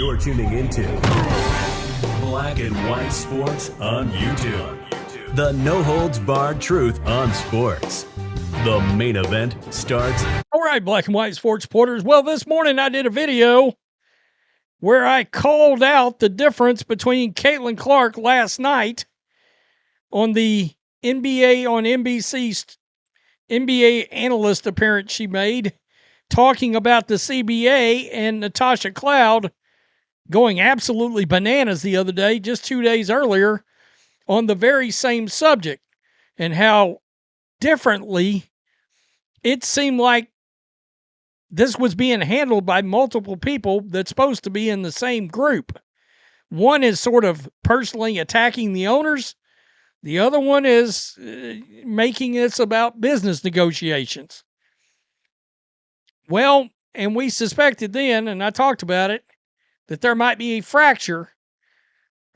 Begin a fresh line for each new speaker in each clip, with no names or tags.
You're tuning into Black and White Sports on YouTube. The no-holds-barred truth on sports. The main event starts.
All right, Black and White Sports supporters. Well, this morning I did a video where I called out the difference between Caitlin Clark last night on the NBA on NBC's NBA analyst appearance she made, talking about the CBA, and Natasha Cloud going absolutely bananas the other day, just 2 days earlier, on the very same subject, and how differently it seemed like this was being handled by multiple people that's supposed to be in the same group. One is sort of personally attacking the owners. The other one is making this about business negotiations. Well, and we suspected then, and I talked about it, that there might be a fracture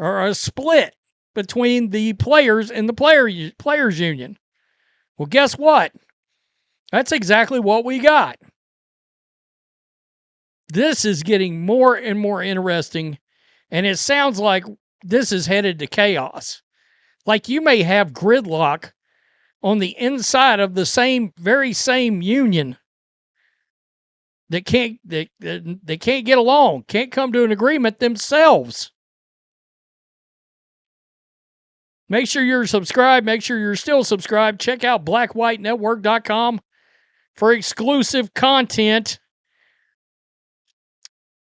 or a split between the players and the players union. Well, guess what? That's exactly what we got. This is getting more and more interesting, and it sounds like this is headed to chaos. Like you may have gridlock on the inside of the very same union that can't get along, can't come to an agreement themselves. Make sure you're subscribed. Make sure you're still subscribed. Check out blackwhitenetwork.com for exclusive content.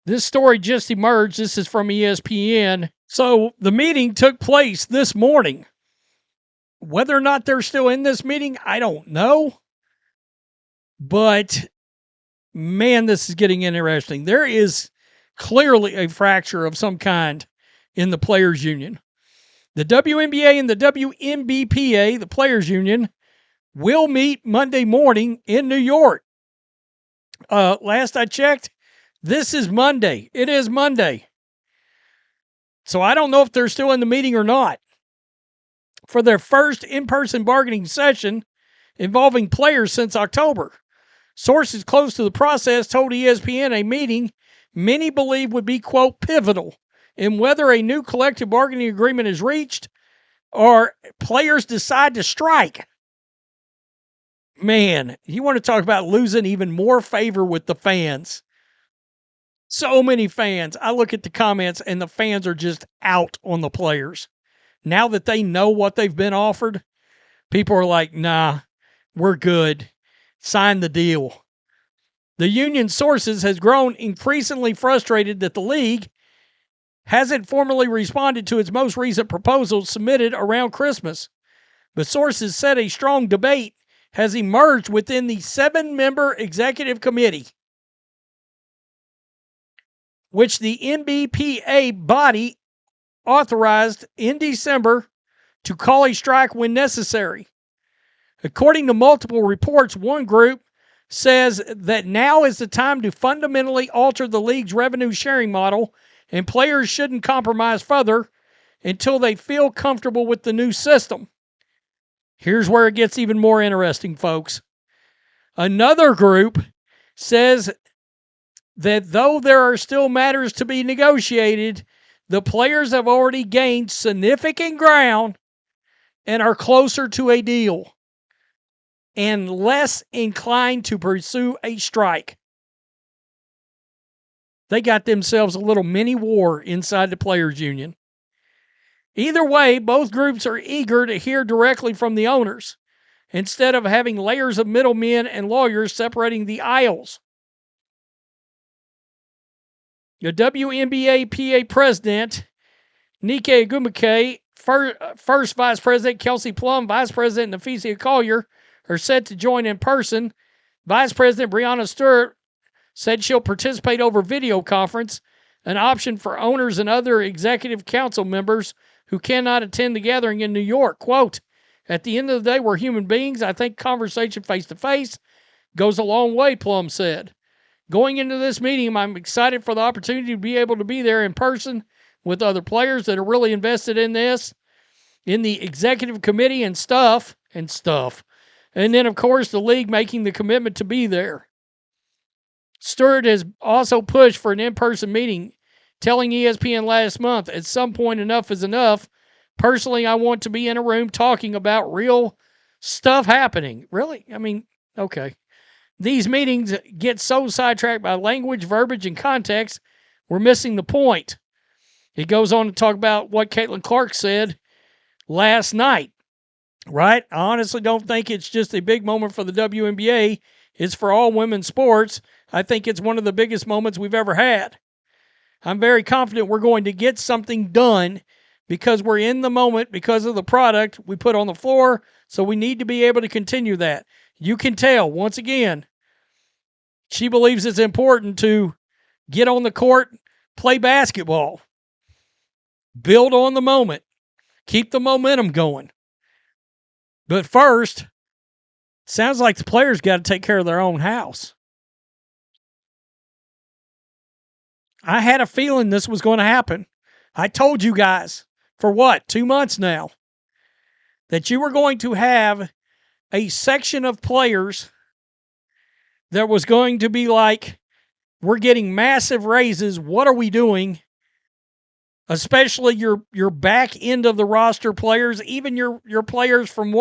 This story just emerged. This is from ESPN. So the meeting took place this morning. Whether or not they're still in this meeting, I don't know. But, man, this is getting interesting. There is clearly a fracture of some kind in the players' union. The WNBA and the WNBPA, the players' union, will meet Monday morning in New York. Last I checked, this is Monday. It is Monday. So I don't know if they're still in the meeting or not. For their first in-person bargaining session involving players since October. Sources close to the process told ESPN a meeting many believe would be, quote, pivotal in whether a new collective bargaining agreement is reached or players decide to strike. Man, you want to talk about losing even more favor with the fans. So many fans. I look at the comments and the fans are just out on the players. Now that they know what they've been offered, people are like, nah, we're good. Sign the deal. The union sources has grown increasingly frustrated that the league hasn't formally responded to its most recent proposal submitted around Christmas. But sources said a strong debate has emerged within the 7-member executive committee, which the NBPA body authorized in December to call a strike when necessary. According to multiple reports, one group says that now is the time to fundamentally alter the league's revenue sharing model, and players shouldn't compromise further until they feel comfortable with the new system. Here's where it gets even more interesting, folks. Another group says that though there are still matters to be negotiated, the players have already gained significant ground and are closer to a deal and less inclined to pursue a strike. They got themselves a little mini war inside the players' union. Either way, both groups are eager to hear directly from the owners instead of having layers of middlemen and lawyers separating the aisles. The WNBA PA president, Nike Agumike, first vice president Kelsey Plum, vice president Nafisia Collier are set to join in person. Vice President Breonna Stewart said she'll participate over video conference, an option for owners and other executive council members who cannot attend the gathering in New York. Quote, at the end of the day, we're human beings. I think conversation face-to-face goes a long way, Plum said. Going into this meeting, I'm excited for the opportunity to be able to be there in person with other players that are really invested in this, in the executive committee and stuff. And then, of course, the league making the commitment to be there. Stewart has also pushed for an in-person meeting, telling ESPN last month, at some point, enough is enough. Personally, I want to be in a room talking about real stuff happening. Really? I mean, okay. These meetings get so sidetracked by language, verbiage, and context, we're missing the point. He goes on to talk about what Caitlin Clark said last night, right? I honestly don't think it's just a big moment for the WNBA. It's for all women's sports. I think it's one of the biggest moments we've ever had. I'm very confident we're going to get something done because we're in the moment because of the product we put on the floor, so we need to be able to continue that. You can tell, once again, she believes it's important to get on the court, play basketball, build on the moment, keep the momentum going. But first, sounds like the players got to take care of their own house. I had a feeling this was going to happen. I told you guys for 2 months now that you were going to have a section of players that was going to be like, we're getting massive raises. What are we doing? Especially your back end of the roster players, even your players from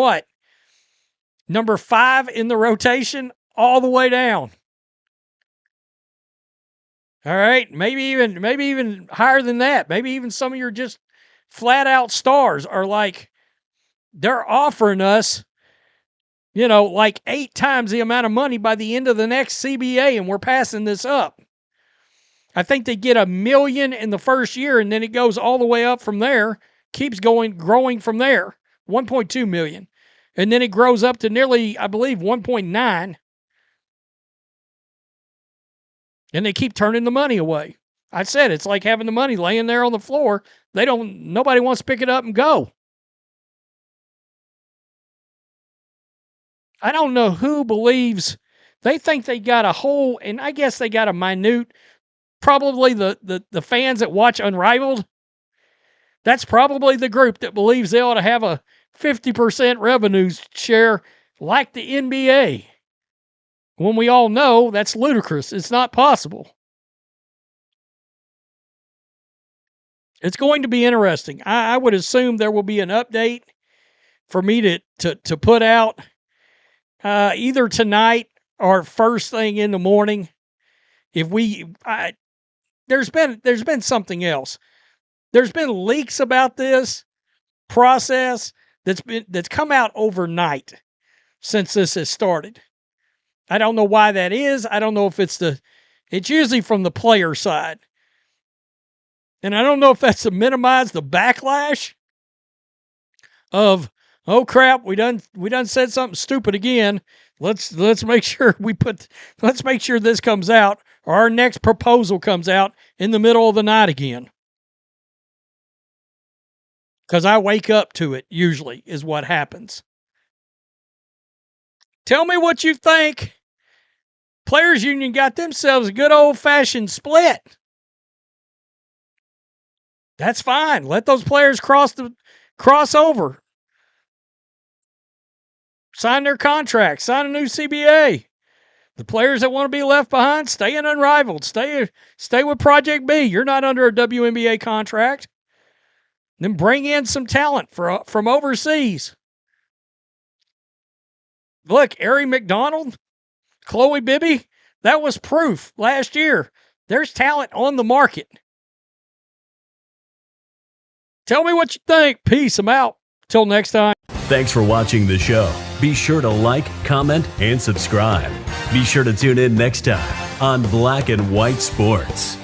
number 5 in the rotation all the way down. All right, maybe even higher than that. Maybe even some of your just flat out stars are like, they're offering us, like 8 times the amount of money by the end of the next CBA, and we're passing this up. I think they get $1 million in the first year, and then it goes all the way up from there, keeps growing from there, $1.2 million. And then it grows up to nearly, I believe, 1.9. And they keep turning the money away. I said it's like having the money laying there on the floor. Nobody wants to pick it up and go. I don't know who believes they think they got a whole, and I guess they got a minute, probably the fans that watch Unrivaled. That's probably the group that believes they ought to have a 50% revenue share like the NBA. When we all know that's ludicrous. It's not possible. It's going to be interesting. I would assume there will be an update for me to put out either tonight or first thing in the morning. There's been something else. There's been leaks about this process that's come out overnight since this has started. I don't know why that is. I don't know if it's usually from the player side. And I don't know if that's to minimize the backlash of, oh crap, we done said something stupid again. Let's make sure let's make sure this comes out, or our next proposal comes out in the middle of the night again. Because I wake up to it, usually, is what happens. Tell me what you think. Players Union got themselves a good old-fashioned split. That's fine. Let those players cross over. Sign their contract. Sign a new CBA. The players that want to be left behind, stay in Unrivaled. Stay with Project B. You're not under a WNBA contract. Then bring in some talent from overseas. Look, Ari McDonald, Chloe Bibby, that was proof last year. There's talent on the market. Tell me what you think. Peace. I'm out. Till next time.
Thanks for watching the show. Be sure to like, comment, and subscribe. Be sure to tune in next time on Black and White Sports.